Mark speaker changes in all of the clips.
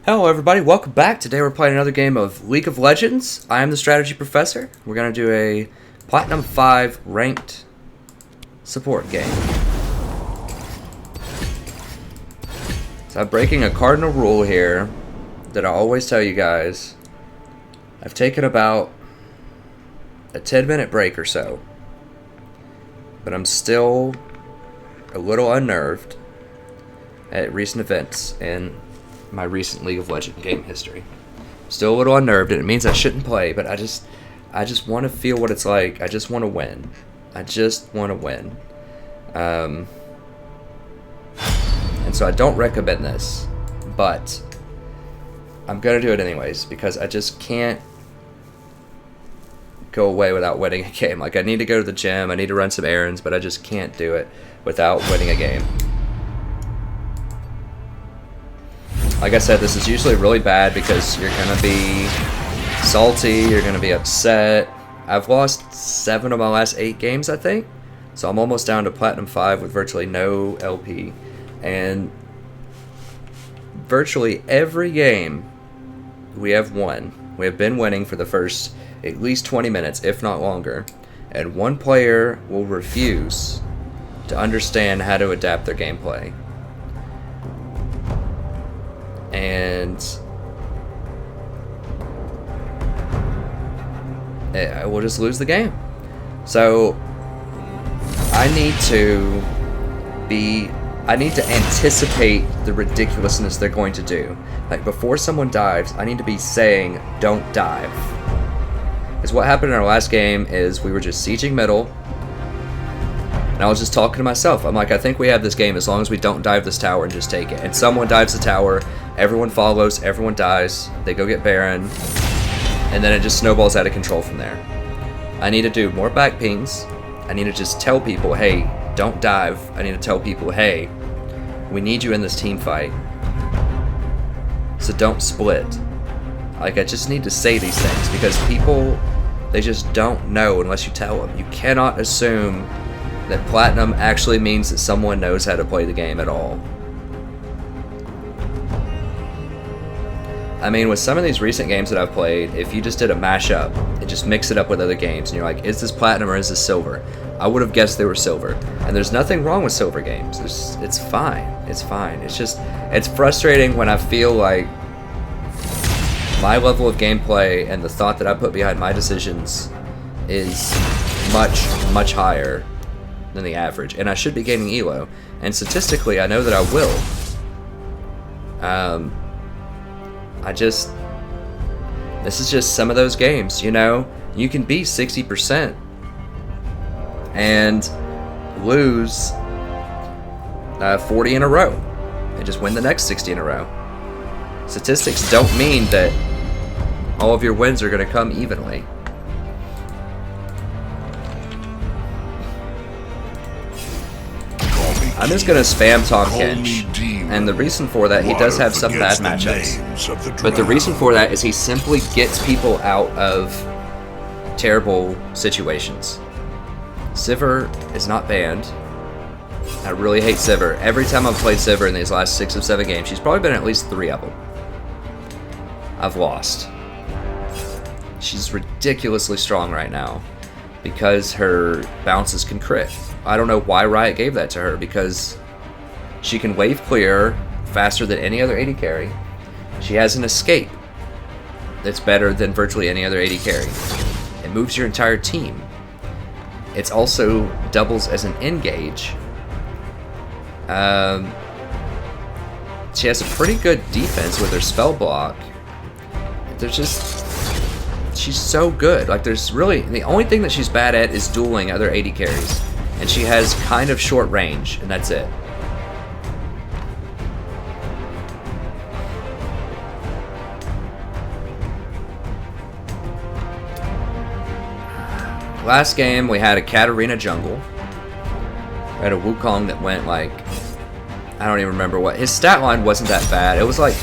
Speaker 1: Hello everybody, welcome back. Today we're playing another game of League of Legends. I am the Strategy Professor. We're going to do a Platinum 5 ranked support game. So I'm breaking a cardinal rule here that I always tell you guys. I've taken about a 10-minute break or so, but I'm still a little unnerved at recent events and my recent League of Legends game history. Still a little unnerved, and it means I shouldn't play, but I just want to feel what it's like. I just want to win. I just want to win. And so I don't recommend this, but I'm going to do it anyways, because I just can't go away without winning a game. Like, I need to go to the gym, I need to run some errands, but I just can't do it without winning a game. Like I said, this is usually really bad because you're going to be salty, you're going to be upset. I've lost 7 of my last 8 games, I think. So I'm almost down to Platinum 5 with virtually no LP. And virtually every game we have won. We have been winning for the first at least 20 minutes, if not longer. And one player will refuse to understand how to adapt their gameplay. And we'll just lose the game. So I need to anticipate the ridiculousness they're going to do. Like, before someone dives, I need to be saying, don't dive. Because what happened in our last game is we were just sieging middle, and I was just talking to myself. I'm like, I think we have this game as long as we don't dive this tower and just take it. And someone dives the tower, everyone follows, everyone dies, they go get Baron, and then it just snowballs out of control from there. I need to do more back pings. I need to just tell people, hey, don't dive. I need to tell people, hey, we need you in this team fight, so don't split. Like, I just need to say these things because people, they just don't know unless you tell them. You cannot assume that Platinum actually means that someone knows how to play the game at all. I mean, with some of these recent games that I've played, if you just did a mashup and just mix it up with other games, and you're like, is this Platinum or is this Silver? I would have guessed they were Silver. And there's nothing wrong with Silver games. It's fine. It's fine. It's just, it's frustrating when I feel like my level of gameplay and the thought that I put behind my decisions is much, much higher than the average, and I should be gaining ELO, and statistically I know that I will. This is just some of those games, you know, you can be 60% and lose 40 in a row and just win the next 60 in a row. Statistics don't mean that all of your wins are going to come evenly. I'm just going to spam Tahm Kench, and the reason for that, he does have some bad matchups, but the reason for that is he simply gets people out of terrible situations. Sivir is not banned. I really hate Sivir. Every time I've played Sivir in these last 6 of 7 games, she's probably been in at least 3 of them, I've lost. She's ridiculously strong right now because her bounces can crit. I don't know why Riot gave that to her, because she can wave clear faster than any other AD carry. She has an escape that's better than virtually any other AD carry. It moves your entire team. It's also doubles as an engage. She has a pretty good defense with her spell block. She's so good. Like, there's really, the only thing that she's bad at is dueling other AD carries. And she has kind of short range, and that's it. Last game, we had a Katarina jungle. We had a Wukong that went like, I don't even remember what. His stat line wasn't that bad. It was like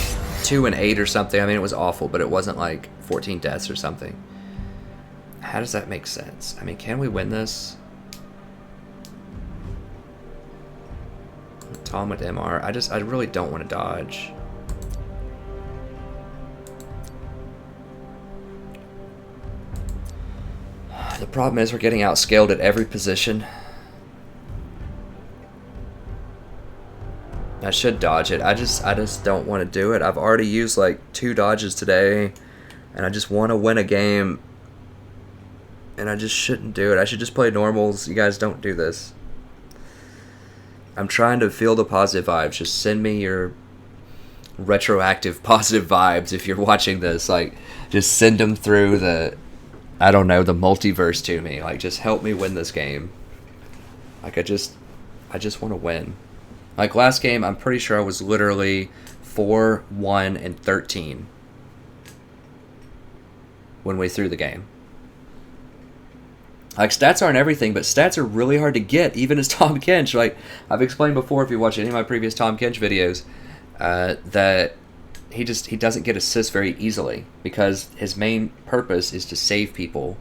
Speaker 1: 2 and 8 or something. I mean, it was awful, but it wasn't like 14 deaths or something. How does that make sense? I mean, can we win this? Tahm with MR. I really don't want to dodge. Problem is we're getting outscaled at every position. I should dodge it. I just don't want to do it. I've already used like 2 dodges today, and I just want to win a game, and I just shouldn't do it. I should just play normals. You guys don't do this. I'm trying to feel the positive vibes. Just send me your retroactive positive vibes if you're watching this. Like, just send them through the, I don't know, the multiverse to me. Like, just help me win this game. Like, I just want to win. Like, last game, I'm pretty sure I was literally 4, 1, and 13 when we threw the game. Like, stats aren't everything, but stats are really hard to get, even as Tahm Kench. Like, I've explained before, if you watch any of my previous Tahm Kench videos, that he doesn't get assists very easily, because his main purpose is to save people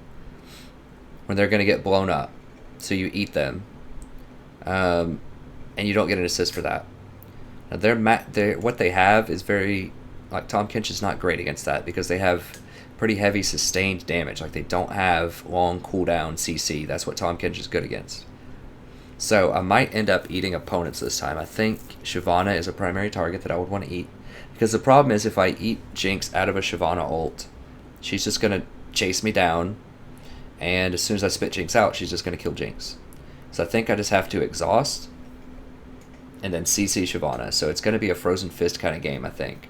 Speaker 1: when they're going to get blown up. So you eat them. And you don't get an assist for that. Now what they have is very, like, Tahm Kench is not great against that, because they have pretty heavy sustained damage. Like, they don't have long cooldown CC. That's what Tahm Kench is good against. So I might end up eating opponents this time. I think Shyvana is a primary target that I would want to eat, because the problem is if I eat Jinx out of a Shyvana ult, she's just going to chase me down, and as soon as I spit Jinx out, she's just going to kill Jinx. So I think I just have to exhaust and then CC Shyvana. So it's going to be a Frozen Fist kind of game, I think.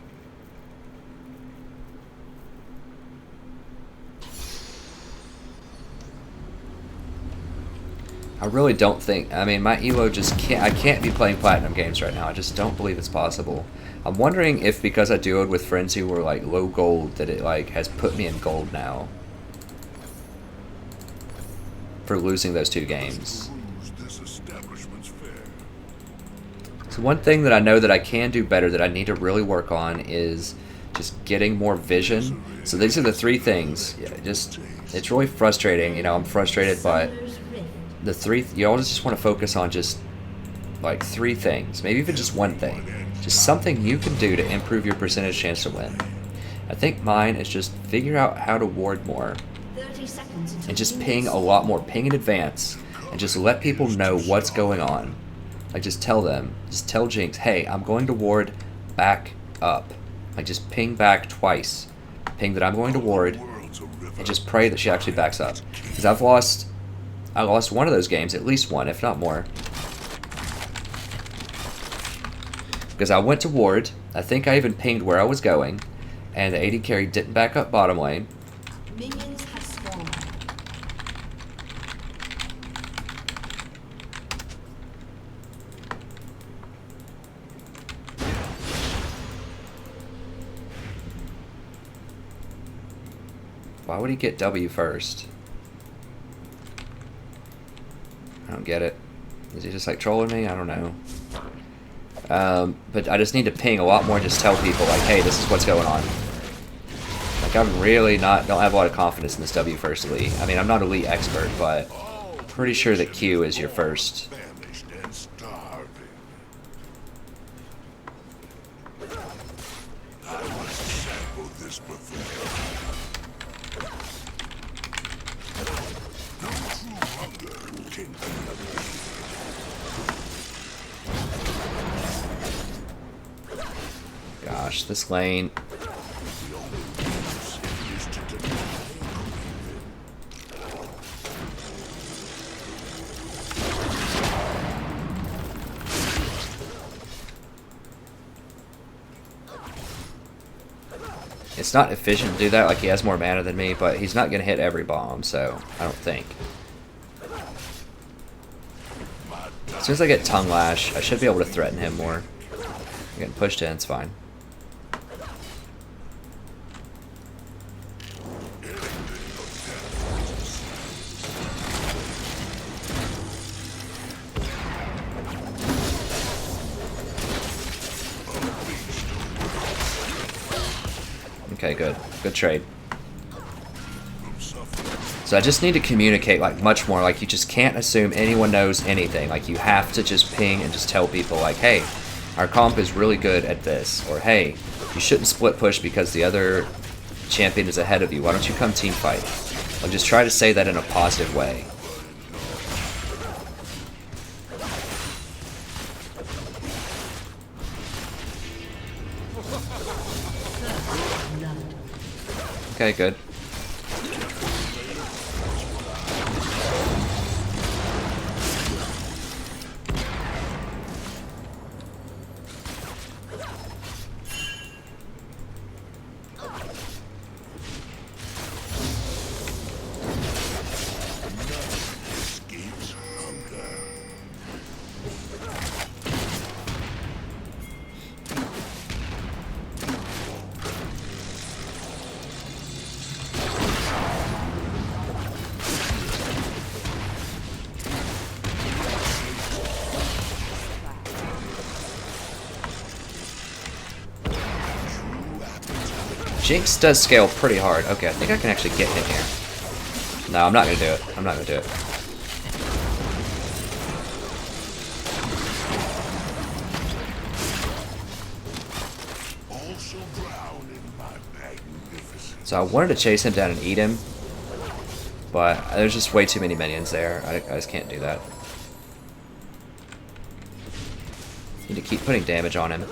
Speaker 1: I really don't think, I mean, my elo just can't, I can't be playing Platinum games right now. I just don't believe it's possible. I'm wondering if because I duoed with friends who were like low gold, that it like has put me in gold now for losing those 2 games. So one thing that I know that I can do better, that I need to really work on, is just getting more vision. So these are the 3 things. Yeah, it's really frustrating. You know, I'm frustrated, but the 3, you always just want to focus on just like 3 things, maybe even just 1 thing, just something you can do to improve your percentage chance to win. I think mine is just figure out how to ward more, and just ping a lot more, ping in advance, and just let people know what's going on. Like, just tell them, just tell Jinx, hey, I'm going to ward back up. Like, just ping back twice. Ping that I'm going to ward, and just pray that she actually backs up. Because I lost one of those games, at least one, if not more. Because I went to ward, I think I even pinged where I was going, and the AD carry didn't back up bottom lane. Minions have spawned. Why would he get W first? I don't get it. Is he just like trolling me? I don't know. But I just need to ping a lot more and just tell people like, hey, this is what's going on. Like, I'm really don't have a lot of confidence in this W first elite. I mean, I'm not elite expert, but pretty sure that Q is your first. Gosh, this lane. It's not efficient to do that, like he has more mana than me, but he's not going to hit every bomb, so I don't think. As soon as I get Tongue Lash, I should be able to threaten him more. I'm getting pushed in, it's fine. Okay, good. Good trade. So I just need to communicate like much more. Like, you just can't assume anyone knows anything. Like, you have to just ping and just tell people like, hey, our comp is really good at this. Or, hey, you shouldn't split push because the other champion is ahead of you. Why don't you come team fight? Like, just try to say that in a positive way. Okay, good. Jinx does scale pretty hard. Okay, I think I can actually get in here. No, I'm not gonna do it. I'm not gonna do it. So I wanted to chase him down and eat him, but there's just way too many minions there. I just can't do that. Need to keep putting damage on him.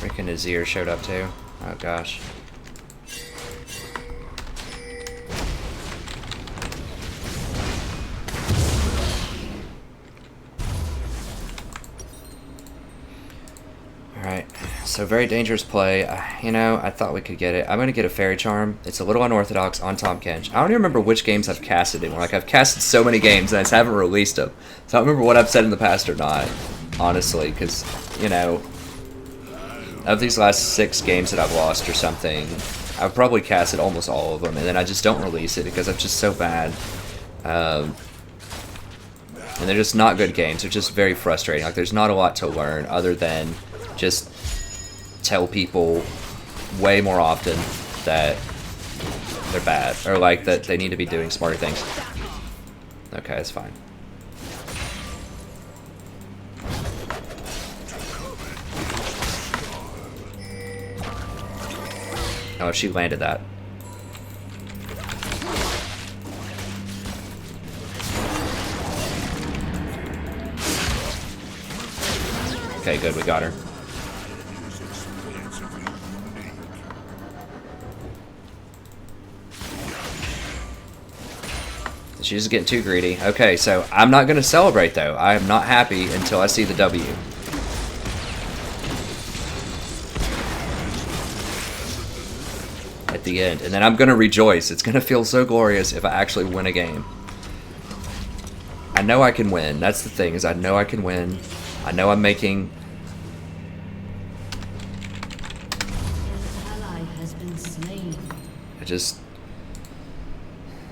Speaker 1: Freaking Azir showed up too. Oh gosh. Alright, so very dangerous play. You know, I thought we could get it. I'm going to get a Fairy Charm. It's a little unorthodox on Tahm Kench. I don't even remember which games I've casted anymore. Like, I've casted so many games and I just haven't released them. So I don't remember what I've said in the past or not, honestly, because, you know, of these last 6 games that I've lost or something, I've probably casted almost all of them, and then I just don't release it because I'm just so bad. And they're just not good games. They're just very frustrating. Like, there's not a lot to learn other than just tell people way more often that they're bad, or like that they need to be doing smarter things. Okay, it's fine. Oh, she landed that. Okay, good, we got her. She's just getting too greedy. Okay, so I'm not going to celebrate, though. I am not happy until I see the W. At the end. And then I'm going to rejoice. It's going to feel so glorious if I actually win a game. I know I can win. That's the thing, is I know I can win. I know I'm making...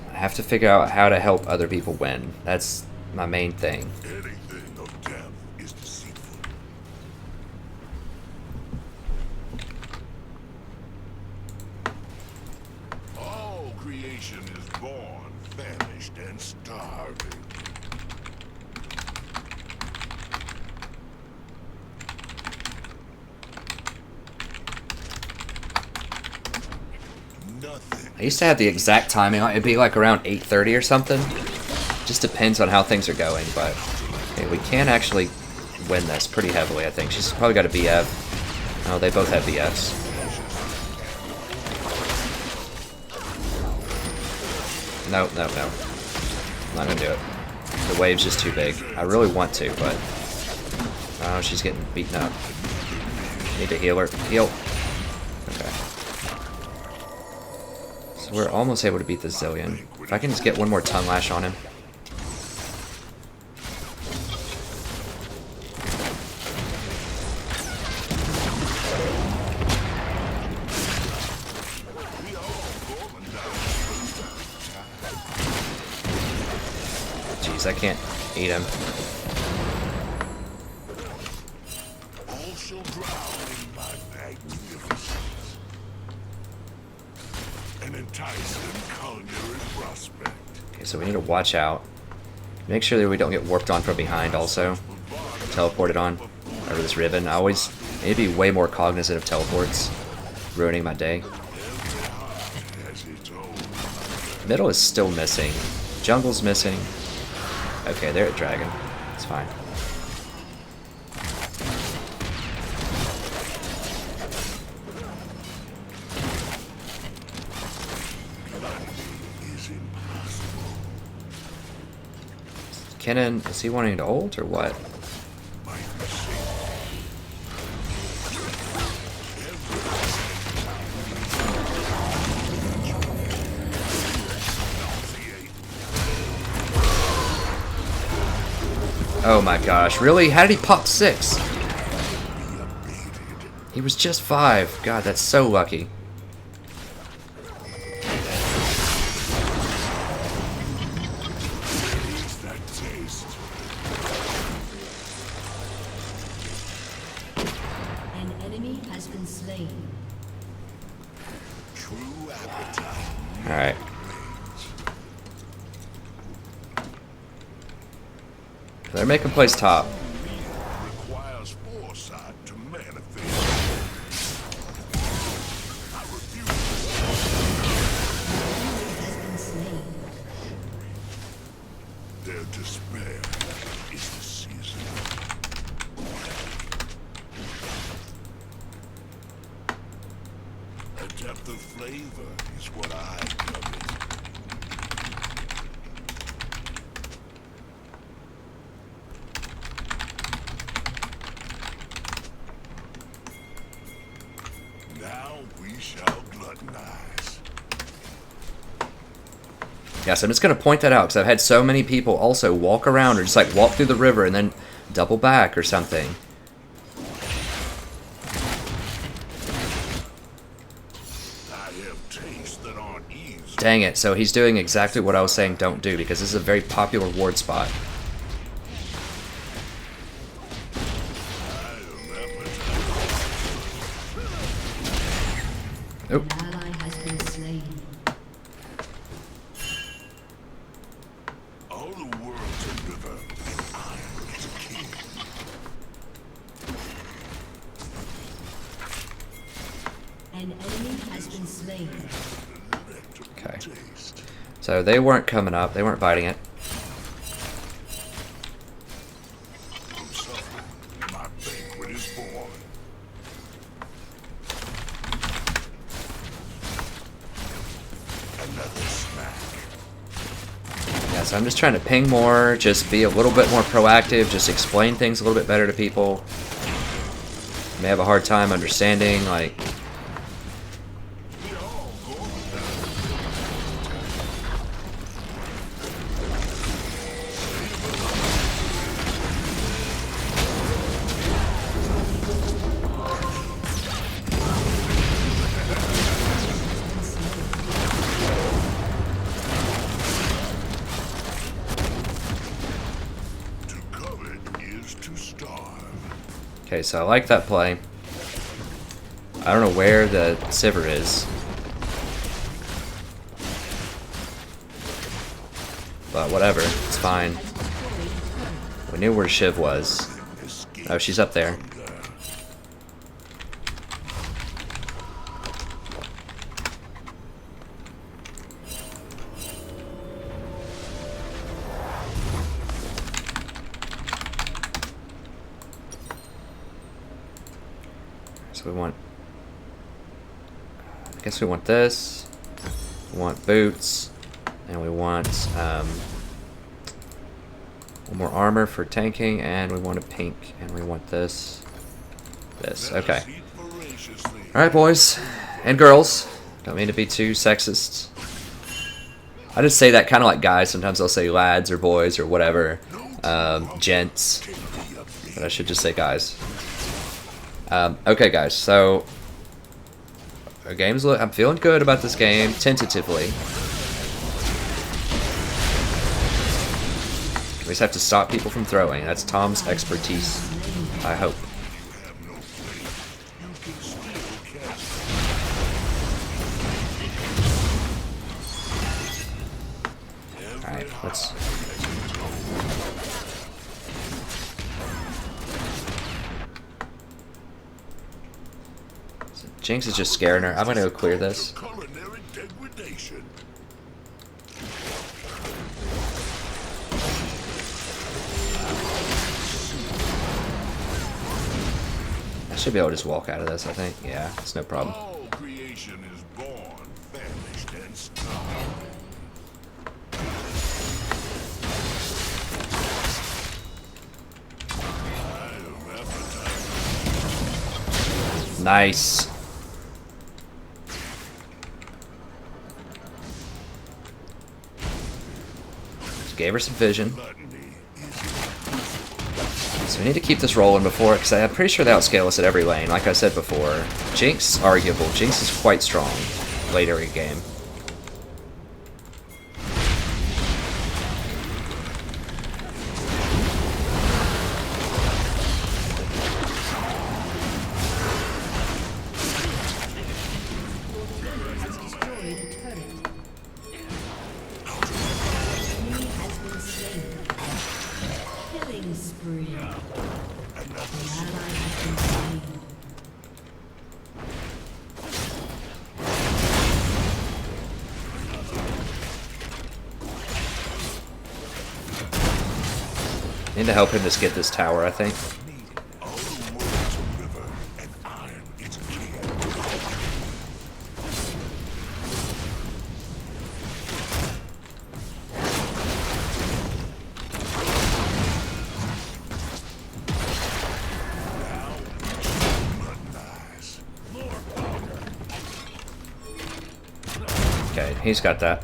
Speaker 1: I have to figure out how to help other people win. That's my main thing.
Speaker 2: Anything of depth is deceitful. All creation is born, famished, and starving.
Speaker 1: I used to have the exact timing on it. It'd be like around 8:30 or something. Just depends on how things are going, but okay, we can actually win this pretty heavily, I think. She's probably got a BF. Oh, they both have BFs. No, no, no. I'm not gonna do it. The wave's just too big. I really want to, but... Oh, she's getting beaten up. Need to heal her. Heal. Okay. So we're almost able to beat the Zillion. If I can just get one more Tongue Lash on him. Jeez, I can't eat him.
Speaker 2: All shall drown in my magnificence. An enticing culinary prospect.
Speaker 1: Okay, so we need to watch out. Make sure that we don't get warped on from behind also. Teleported on over this ribbon. I always need to be way more cognizant of teleports. Ruining my day. Middle is still missing. Jungle's missing. Okay, they're at Dragon. It's fine. Kennen, is he wanting to ult or what? Oh my gosh, really? How did he pop 6? He was just 5. God, that's so lucky.
Speaker 3: An enemy has been slain.
Speaker 1: Alright. They're making plays top.
Speaker 2: Requires foresight to manifest. I refuse.
Speaker 3: Has been slain.
Speaker 2: Their despair is the season. A depth of flavor is what I covet. Now we shall gluttonize.
Speaker 1: Yeah, so I'm just going to point that out because I've had so many people also walk around or just like walk through the river and then double back or something.
Speaker 2: I have tastes that aren't easy.
Speaker 1: Dang it, so he's doing exactly what I was saying don't do because this is a very popular ward spot. Oh.
Speaker 3: An ally has been slain.
Speaker 2: All the world's a river, and I is a king.
Speaker 3: An enemy has been slain.
Speaker 1: Okay. So they weren't coming up, they weren't biting it.
Speaker 2: From suffering, my banquet is born. Another snack.
Speaker 1: Yeah, so I'm just trying to ping more, just be a little bit more proactive, just explain things a little bit better to people. May have a hard time understanding, like...
Speaker 2: To covet is to starve.
Speaker 1: Okay, so I like that play. I don't know where the Sivir is. But whatever, it's fine. We knew where Shiv was. Oh, she's up there. So we want... I guess we want this. We want boots. And we want one more armor for tanking. And we want a pink. And we want this. This. Okay. Alright, boys. And girls. Don't mean to be too sexist. I just say that kind of like guys. Sometimes I'll say lads or boys or whatever, gents, but I should just say guys. Okay, guys. So our game's I'm feeling good about this game tentatively. We just have to stop people from throwing. That's Tom's expertise, I hope. Alright, let's... So Jinx is just scaring her. I'm gonna go clear this.
Speaker 2: Culinary degradation.
Speaker 1: I should be able to just walk out of this, I think. Yeah, it's no problem.
Speaker 2: All creation is born, famished, and starved.
Speaker 1: Nice. Just gave her some vision. So we need to keep this rolling before, because I'm pretty sure they outscale us at every lane. Like I said before, Jinx, arguable. Jinx is quite strong later in game. Need to help him just get this tower, I think.
Speaker 2: All the world's a river, and I'm its king.
Speaker 1: Okay, he's got that.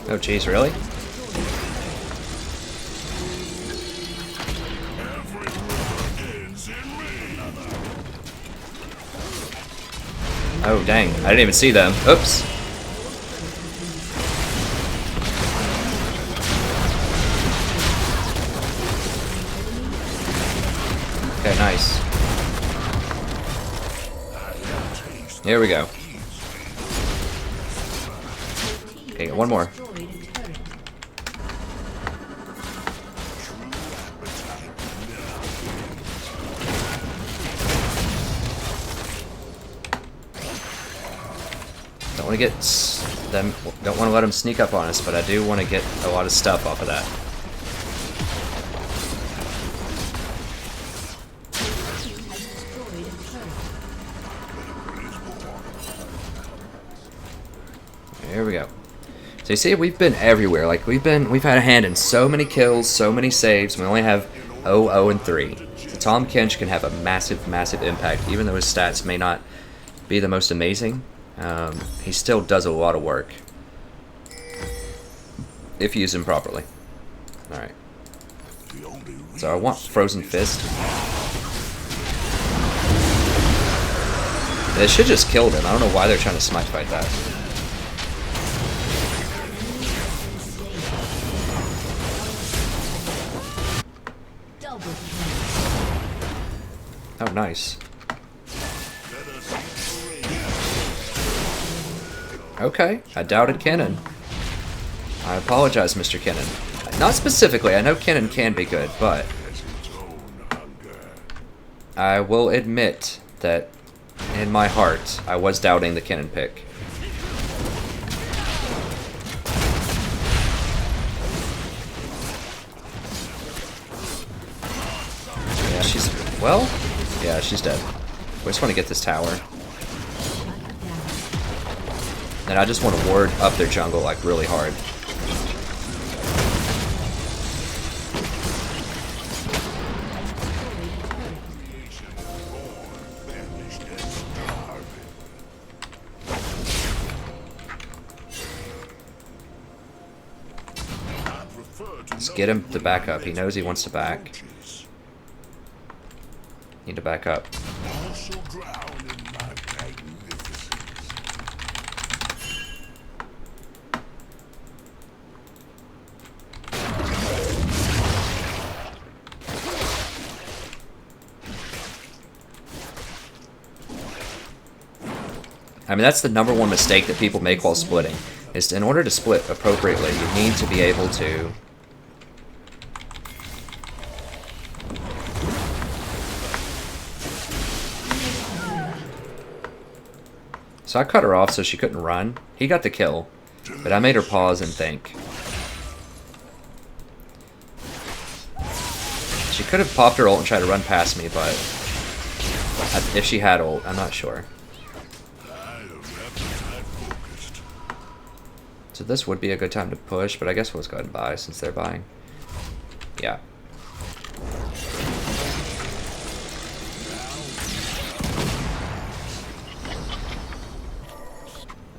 Speaker 1: Oh jeez, really? Oh dang, I didn't even see them. Oops. Okay, nice. Here we go. Okay, one more. Don't want to get them. Don't want to let them sneak up on us, but I do want to get a lot of stuff off of that. Here we go. So you see, we've been everywhere. Like we've had a hand in so many kills, so many saves. We only have 0, 0, and 3. So Tahm Kench can have a massive, massive impact, even though his stats may not be the most amazing. He still does a lot of work if you use him properly. All right. So I want Frozen Fist. They should just killed him. I don't know why they're trying to smite fight that. Oh, nice. Okay, I doubted Kennen. I apologize, Mr. Kennen. Not specifically, I know Kennen can be good, but I will admit that in my heart, I was doubting the Kennen pick. Yeah, she's... well... yeah, she's dead. We just want to get this tower. And I just want to ward up their jungle, like, really hard. Let's get him to back up. He knows he wants to back. Need to back up.
Speaker 2: Also drown in my magnificence.
Speaker 1: I mean, that's the #1 mistake that people make while splitting. Is in order to split appropriately, you need to be able to... So I cut her off so she couldn't run. He got the kill, but I made her pause and think. She could have popped her ult and tried to run past me, but if she had ult, I'm not sure. So this would be a good time to push, but I guess we'll just go ahead and buy since they're buying. Yeah.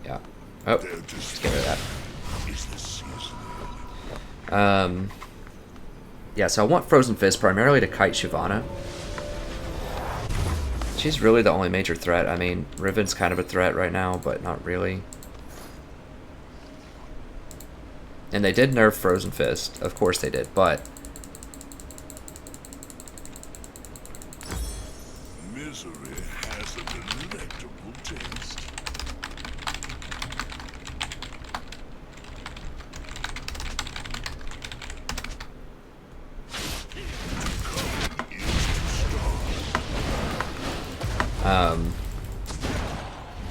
Speaker 1: Yeah. Oh, let's get rid of that. Yeah, so I want Frozen Fist primarily to kite Shyvana. She's really the only major threat. I mean, Riven's kind of a threat right now, but not really. And they did nerf Frozen Fist. Of course they did, but...
Speaker 2: Misery has a delectable taste.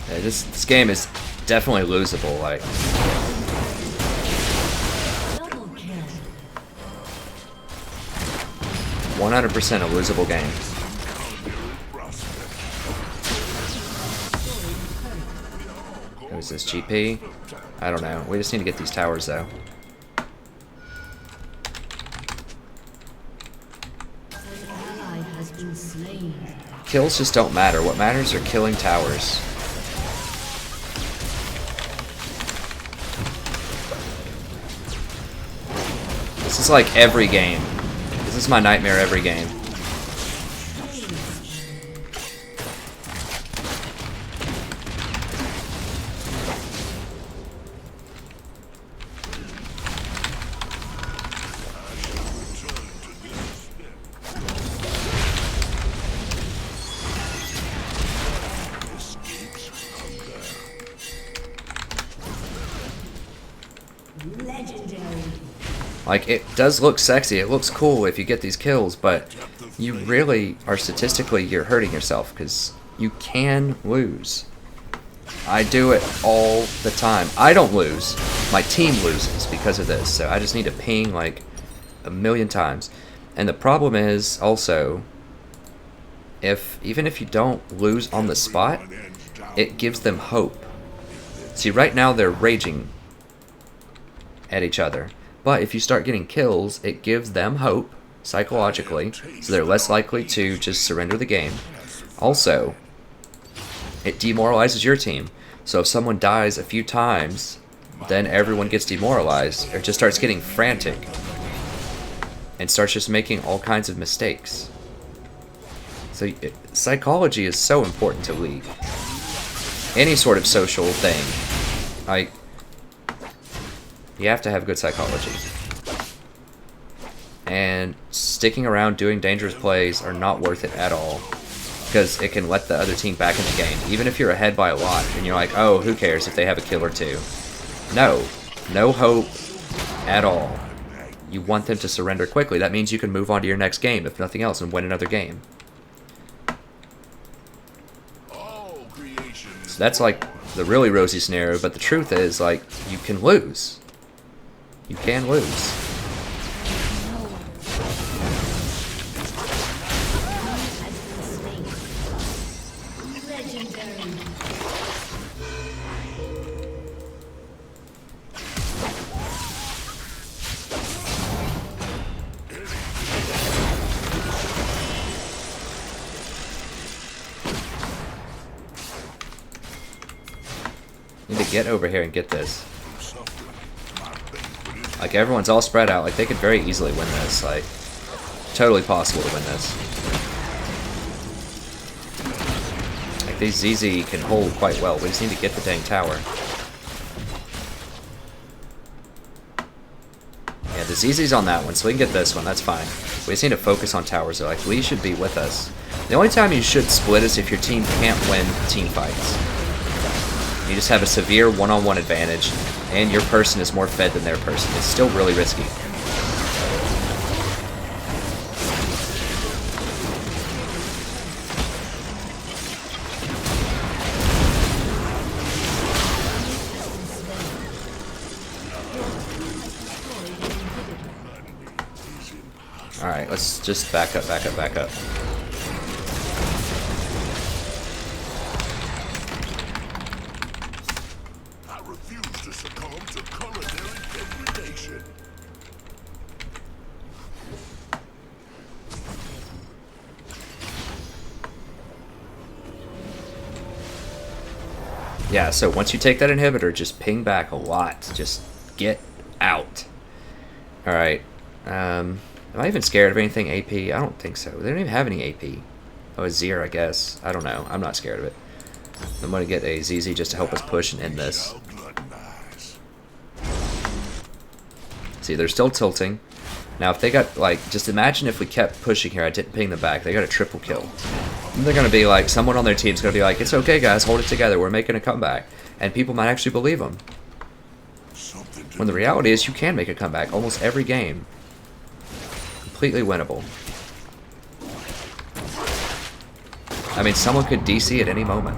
Speaker 1: Yeah, this game is definitely losable, like...
Speaker 3: Double kill.
Speaker 1: 100% a losable game. Who's this, GP? I don't know. We just need to get these towers, though.
Speaker 3: An ally has been slain.
Speaker 1: Kills just don't matter. What matters are killing towers. This is like every game. This is my nightmare every game.
Speaker 3: Legendary.
Speaker 1: Like, it does look sexy, it looks cool if you get these kills, but you really are statistically, you're hurting yourself, because you can lose. I do it all the time. I don't lose. My team loses because of this, so I just need to ping, like, a million times. And the problem is, also, even if you don't lose on the spot, it gives them hope. See, right now they're raging at each other. But if you start getting kills, it gives them hope, psychologically, so they're less likely to just surrender the game. Also, it demoralizes your team. So if someone dies a few times, then everyone gets demoralized, or just starts getting frantic, and starts just making all kinds of mistakes. So psychology is so important to League. Any sort of social thing. Like, you have to have good psychology. And sticking around doing dangerous plays are not worth it at all. Because it can let the other team back in the game. Even if you're ahead by a lot and you're like, oh, who cares if they have a kill or two. No. No hope at all. You want them to surrender quickly. That means you can move on to your next game, if nothing else, and win another game. So that's like the really rosy scenario, but the truth is, like, you can lose. You can lose. Need to get over here and get this. Like, everyone's all spread out. Like, they could very easily win this. Like, totally possible to win this. Like, these ZZ can hold quite well. We just need to get the dang tower. Yeah, the ZZ's on that one, so we can get this one. That's fine. We just need to focus on towers, though. Like, Lee should be with us. The only time you should split is if your team can't win team fights. You just have a severe one-on-one advantage, and your person is more fed than their person. It's still really risky. Alright, let's just back up, back up, back up.
Speaker 2: I refuse to succumb to culinary degradation.
Speaker 1: Yeah, so once you take that inhibitor, just ping back a lot. Just get out. Alright. Am I even scared of anything AP? I don't think so. They don't even have any AP. Oh, a Zir, I guess. I don't know. I'm not scared of it. I'm going to get a ZZ just to help us push and end this. See, they're still tilting. Now, if they got, like, just imagine if we kept pushing here. I didn't ping them back. They got a triple kill. And they're going to be like, someone on their team's going to be like, it's okay, guys. Hold it together. We're making a comeback. And people might actually believe them. When the reality is you can make a comeback almost every game. Completely winnable. I mean, someone could DC at any moment.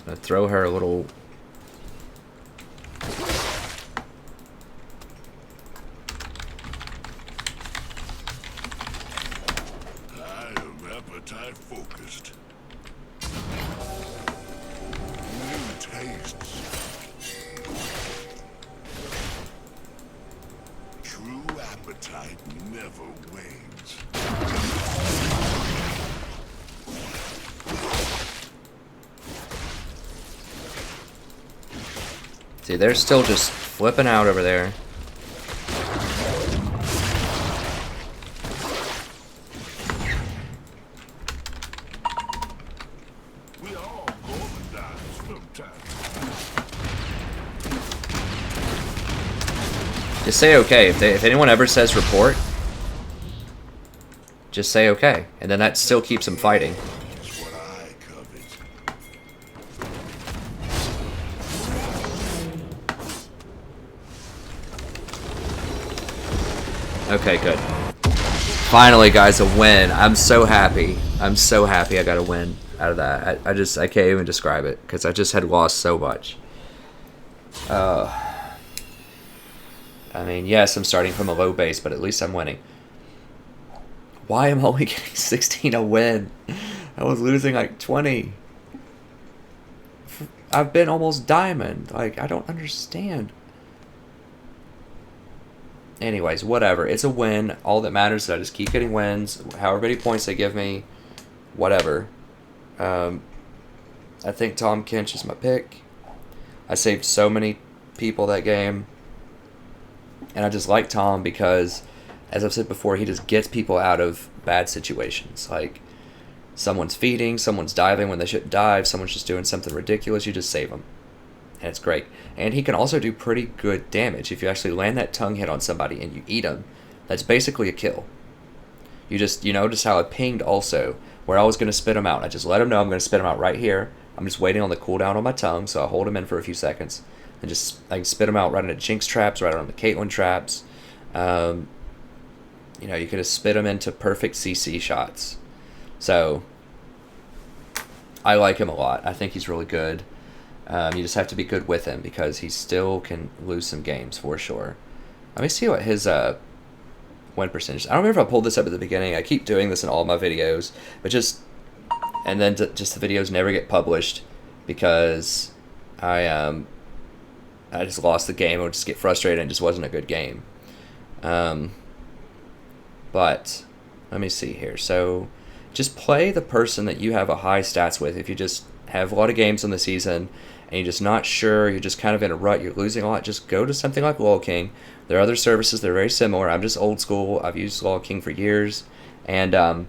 Speaker 1: Gonna throw her a little.
Speaker 2: I am appetite focused. New tastes. True appetite never wanes.
Speaker 1: See, they're still just flipping out over there.
Speaker 2: We all go and die sometimes.
Speaker 1: Just say okay. If anyone ever says report, just say okay. And then that still keeps them fighting.
Speaker 2: It's what I covet.
Speaker 1: Okay, good. Finally, guys, a win. I'm so happy. I'm so happy I got a win out of that. I can't even describe it because I just had lost so much. I mean, yes, I'm starting from a low base, but at least I'm winning. Why am I only getting 16 a win? I was losing like 20. I've been almost diamond. Like, I don't understand. Anyways, whatever. It's a win. All that matters is I just keep getting wins. However many points they give me. Whatever. I think Tahm Kench is my pick. I saved so many people that game. And I just like Tahm because, as I've said before, he just gets people out of bad situations. Like, someone's feeding, someone's diving when they shouldn't dive, someone's just doing something ridiculous, you just save them. And it's great. And he can also do pretty good damage. If you actually land that tongue hit on somebody and you eat them, that's basically a kill. You notice how I pinged also, where I was going to spit him out. I just let him know I'm going to spit him out right here. I'm just waiting on the cooldown on my tongue, so I hold him in for a few seconds. And just, I can spit him out right into Jinx traps, right on the Caitlyn traps. You could have spit him into perfect CC shots. So, I like him a lot. I think he's really good. You just have to be good with him because he still can lose some games for sure. Let me see what his win percentage. I don't remember if I pulled this up at the beginning. I keep doing this in all my videos, but just the videos never get published because I just lost the game. I would just get frustrated and it just wasn't a good game. But let me see here. So just play the person that you have a high stats with. If you just have a lot of games on the season, and you're just not sure, you're just kind of in a rut, you're losing a lot, just go to something like Lolking. There are other services that are very similar. I'm just old school. I've used Lolking for years. And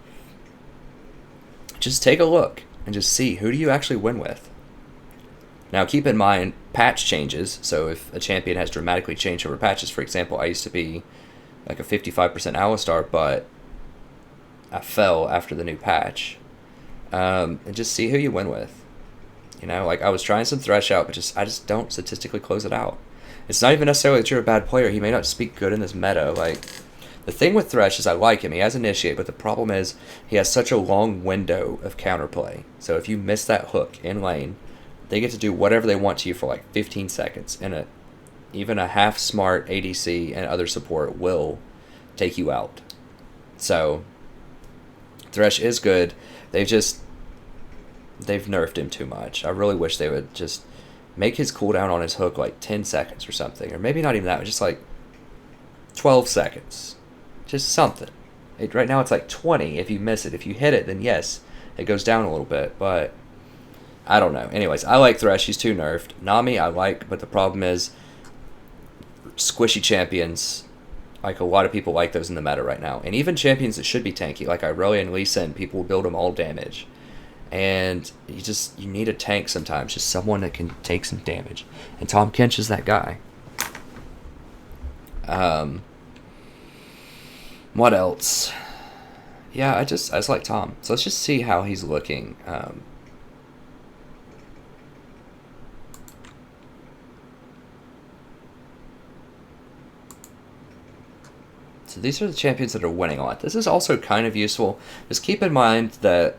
Speaker 1: just take a look and just see, who do you actually win with? Now, keep in mind, patch changes. So if a champion has dramatically changed over patches, for example, I used to be like a 55% Alistar, but I fell after the new patch. And just see who you win with. You know, like I was trying some Thresh out, but I just don't statistically close it out. It's not even necessarily that you're a bad player. He may not speak good in this meta. Like, the thing with Thresh is I like him. He has Initiate, but the problem is he has such a long window of counterplay. So if you miss that hook in lane, they get to do whatever they want to you for like 15 seconds. And even a half-smart ADC and other support will take you out. So Thresh is good. They've nerfed him too much. I really wish they would just make his cooldown on his hook like 10 seconds or something. Or maybe not even that, just like 12 seconds. Just something. Right now it's like 20 if you miss it. If you hit it, then yes, it goes down a little bit. But I don't know. Anyways, I like Thresh. He's too nerfed. Nami I like, but the problem is squishy champions. Like, a lot of people like those in the meta right now. And even champions that should be tanky, like Irelia and Lee Sin, people will build them all damage. And you need a tank sometimes, just someone that can take some damage. And Tahm Kench is that guy. What else? Yeah, I just like Tahm. So let's just see how he's looking. So these are the champions that are winning a lot. This is also kind of useful. Just keep in mind that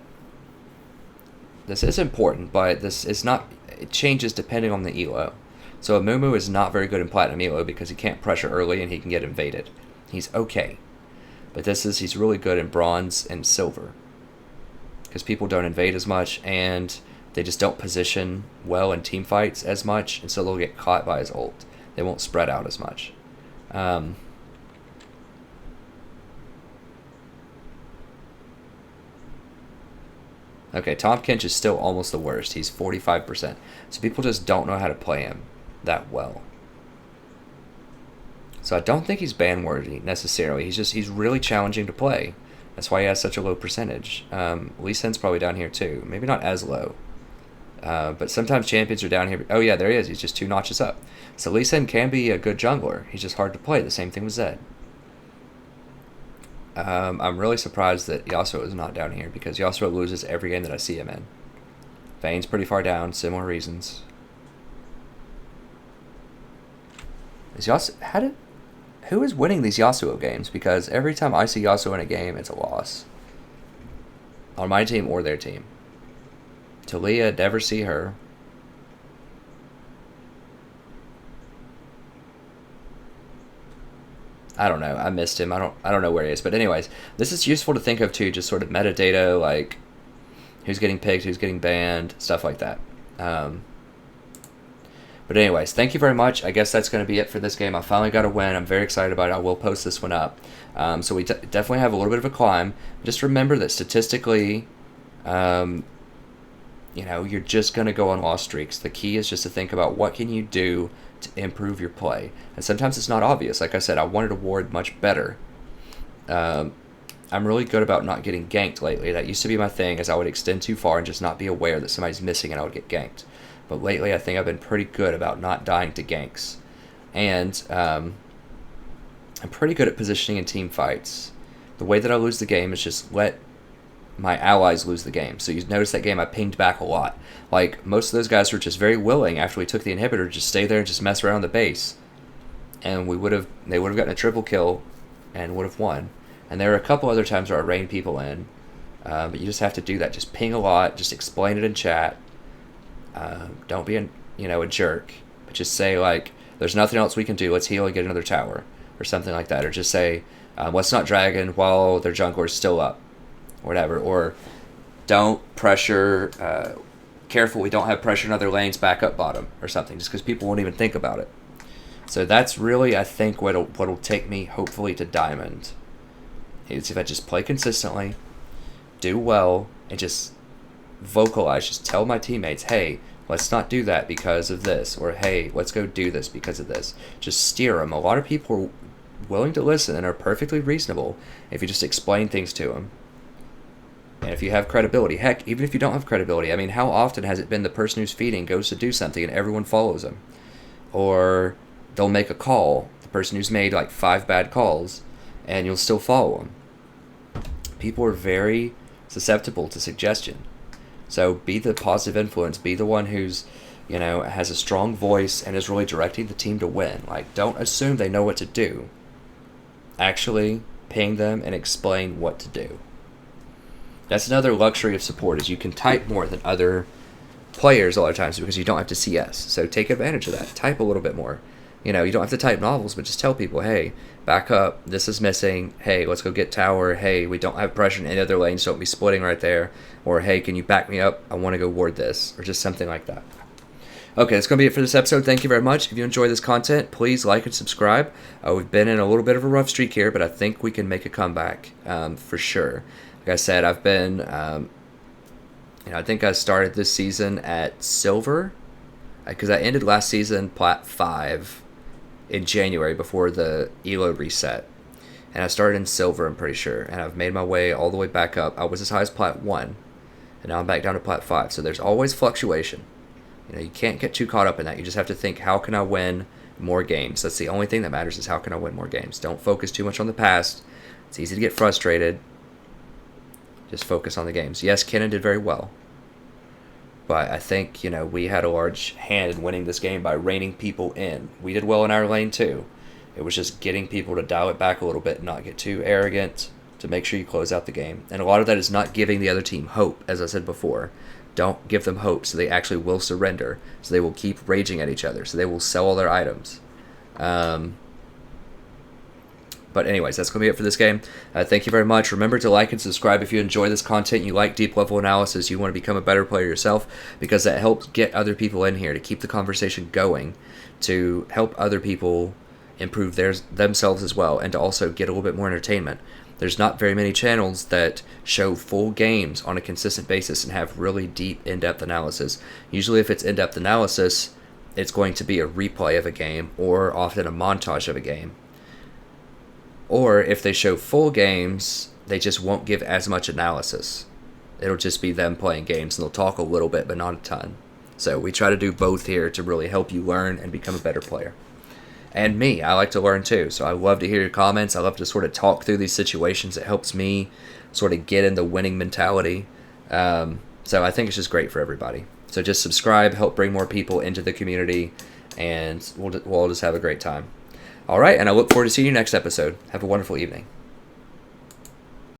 Speaker 1: this is important, but this is not. It changes depending on the elo. So Amumu is not very good in Platinum elo because he can't pressure early and he can get invaded. He's okay. But he's really good in Bronze and Silver. Because people don't invade as much and they just don't position well in team fights as much, and so they'll get caught by his ult. They won't spread out as much. Okay, Tahm Kench is still almost the worst. He's 45%. So people just don't know how to play him that well. So I don't think he's ban-worthy, necessarily. He's really challenging to play. That's why he has such a low percentage. Lee Sin's probably down here too. Maybe not as low. But sometimes champions are down here. Oh yeah, there he is. He's just 2 notches up. So Lee Sin can be a good jungler. He's just hard to play. The same thing with Zed. I'm really surprised that Yasuo is not down here, because Yasuo loses every game that I see him in. Vayne's pretty far down, similar reasons. Is Yasuo... Who is winning these Yasuo games? Because every time I see Yasuo in a game, it's a loss. On my team or their team. Talia, never see her. I don't know. I missed him. I don't know where he is. But anyways, this is useful to think of too, just sort of metadata, like who's getting picked, who's getting banned, stuff like that. But anyways, thank you very much. I guess that's going to be it for this game. I finally got a win. I'm very excited about it. I will post this one up. So we definitely have a little bit of a climb. Just remember that statistically, you're just going to go on loss streaks. The key is just to think about what can you do to improve your play. And sometimes it's not obvious. Like I said, I wanted a ward much better. I'm really good about not getting ganked lately. That used to be my thing, is I would extend too far and just not be aware that somebody's missing and I would get ganked. But lately I think I've been pretty good about not dying to ganks. And I'm pretty good at positioning in team fights. The way that I lose the game is just let my allies lose the game. So you notice that game I pinged back a lot. Like, most of those guys were just very willing after we took the inhibitor to just stay there and just mess around the base. And they would have gotten a triple kill and would have won. And there were a couple other times where I reined people in. But you just have to do that. Just ping a lot. Just explain it in chat. Don't be a jerk. But just say, like, there's nothing else we can do. Let's heal and get another tower. Or something like that. Or just say, let's not dragon while their jungler is still up. Or whatever. Or don't pressure... careful, we don't have pressure in other lanes back up bottom. Or something. Just because people won't even think about it. So that's really, I think, what'll take me, hopefully, to Diamond. Is if I just play consistently, do well, and just vocalize, just tell my teammates, hey, let's not do that because of this, or hey, let's go do this because of this. Just steer them. A lot of people are willing to listen and are perfectly reasonable if you just explain things to them. And if you have credibility, heck, even if you don't have credibility, I mean, how often has it been the person who's feeding goes to do something and everyone follows them? Or they'll make a call, the person who's made like 5 bad calls, and you'll still follow them. People are very susceptible to suggestion. So be the positive influence, be the one who's, has a strong voice and is really directing the team to win. Like, don't assume they know what to do. Actually ping them and explain what to do. That's another luxury of support, is you can type more than other players a lot of times because you don't have to CS. So take advantage of that. Type a little bit more. You don't have to type novels, but just tell people, hey, back up, this is missing, hey, let's go get tower, hey, we don't have pressure in any other lanes, don't be splitting right there, or hey, can you back me up, I want to go ward this, or just something like that. Okay, that's going to be it for this episode. Thank you very much. If you enjoy this content, please like and subscribe. We've been in a little bit of a rough streak here, but I think we can make a comeback for sure. Like I said, I've been, I think I started this season at Silver, because I ended last season Plat 5 in January before the ELO reset. And I started in Silver, I'm pretty sure. And I've made my way all the way back up. I was as high as Plat 1, and now I'm back down to Plat 5. So there's always fluctuation. You can't get too caught up in that. You just have to think, how can I win more games? That's the only thing that matters, is how can I win more games. Don't focus too much on the past. It's easy to get frustrated. Just focus on the games. Yes, Kennen did very well. But I think, we had a large hand in winning this game by reining people in. We did well in our lane too. It was just getting people to dial it back a little bit and not get too arrogant to make sure you close out the game. And a lot of that is not giving the other team hope, as I said before. Don't give them hope, so they actually will surrender. So they will keep raging at each other. So they will sell all their items. But anyways, that's going to be it for this game. Thank you very much. Remember to like and subscribe if you enjoy this content, you like deep level analysis, you want to become a better player yourself, because that helps get other people in here, to keep the conversation going, to help other people improve themselves as well, and to also get a little bit more entertainment. There's not very many channels that show full games on a consistent basis and have really deep, in-depth analysis. Usually if it's in-depth analysis, it's going to be a replay of a game, or often a montage of a game. Or if they show full games, they just won't give as much analysis. It'll just be them playing games, and they'll talk a little bit, but not a ton. So we try to do both here to really help you learn and become a better player. And me, I like to learn too, so I love to hear your comments. I love to sort of talk through these situations. It helps me sort of get in the winning mentality. So I think it's just great for everybody. So just subscribe, help bring more people into the community, and we'll all just have a great time. All right, and I look forward to seeing you next episode. Have a wonderful evening.